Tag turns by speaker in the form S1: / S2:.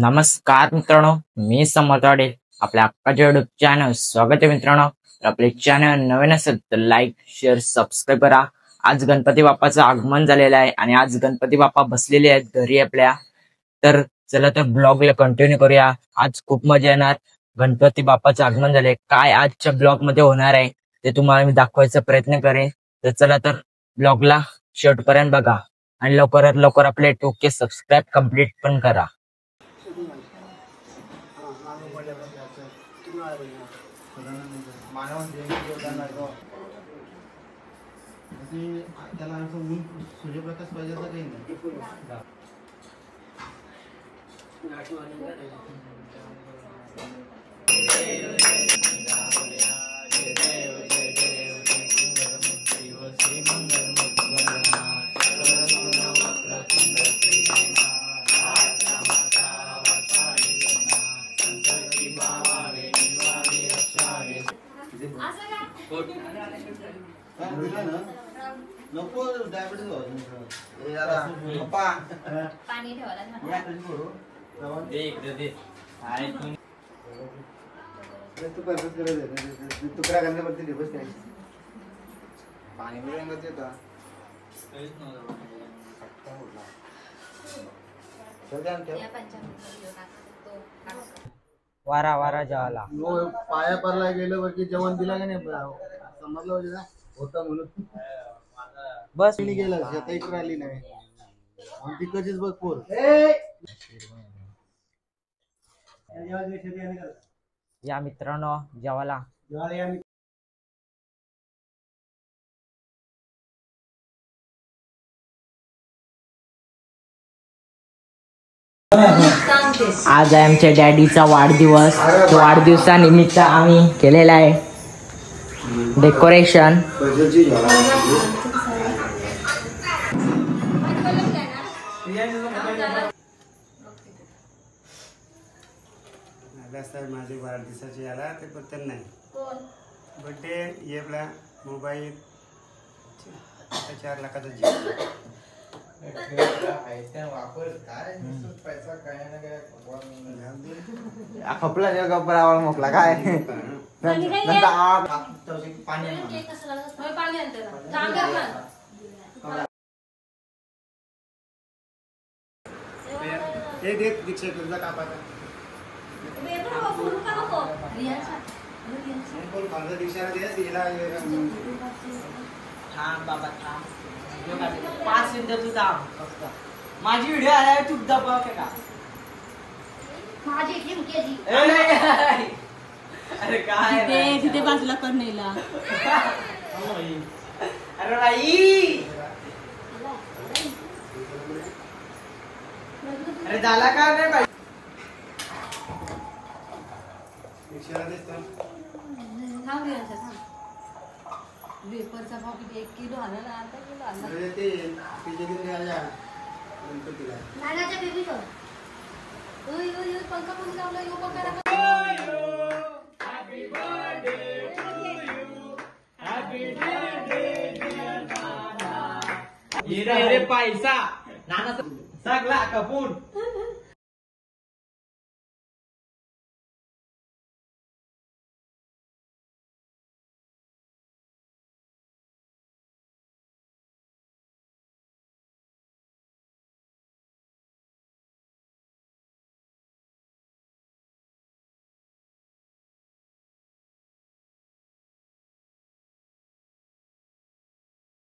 S1: नमस्कार मित्रांनो, मी समर्थवाडे आपल्या अक्काच्या युट्यूब चॅनल स्वागत आहे मित्रांनो. आपले चॅनल नवीन असेल तर लाईक शेअर सबस्क्राईब करा. आज गणपती बाप्पाचं आगमन झालेलं आहे आणि आज गणपती बाप्पा बसलेले आहेत घरी आपल्या. तर चला तर ब्लॉगला कंटिन्यू करूया. आज खूप मजा येणार. गणपती बाप्पाचं आगमन झाले, काय आजच्या ब्लॉग मध्ये होणार आहे ते तुम्हाला मी दाखवायचा प्रयत्न करेन. तर चला तर ब्लॉगला शेवटपर्यंत बघा आणि लवकरात लवकर आपले 2K सबस्क्राईब कंप्लीट पण करा.
S2: त्याला असं ऊन सूर्यप्रकाश पाहिजे असं काही नाही. नको डायबिटीज पाणी तुकडा करण्यावरती दिवस काय पाणी मिळत येतं.
S1: वारा वारा जेवायला
S2: पाया पडला गेलं वरती जेवण दिला का नाही समजलं होतं ना होता म्हणून
S1: बस
S2: गेला आता इकडे आली नाही तिकडचीच बघ पोर.
S1: या मित्रांनो जेवायला. आज आहे आमच्या डॅडीचा वाढदिवस. वाढदिवसानिमित्त आम्ही केलेला आहे डेकोरेशन.
S2: माझे वाढदिवसाचे आला ते पत्तर नाही बड्डे ये आपला मोबाईल 4 लाखाचा खपला गप्पा मोकला काय दीक्षा तुझा कापाचा
S1: थांब बाबा थांब. 5 मिनिटं तू थांब फक्त. माझी व्हिडिओ आला चुप दबा का
S3: माझी जिंकेजी.
S1: अरे काय
S3: तिथे बाजूला करणेला.
S1: अरे बाई अरे झाला का नाही बाई.
S3: वेफरचा भाव किती 1 किलो आला ना आता किलो आला. नानाच्या बेबी तो ओय ओय ओय पंखा पण लावला यो बघा. Happy birthday to you happy birthday dear नाना.
S1: ये रे पैसा नाना सगळा कपूर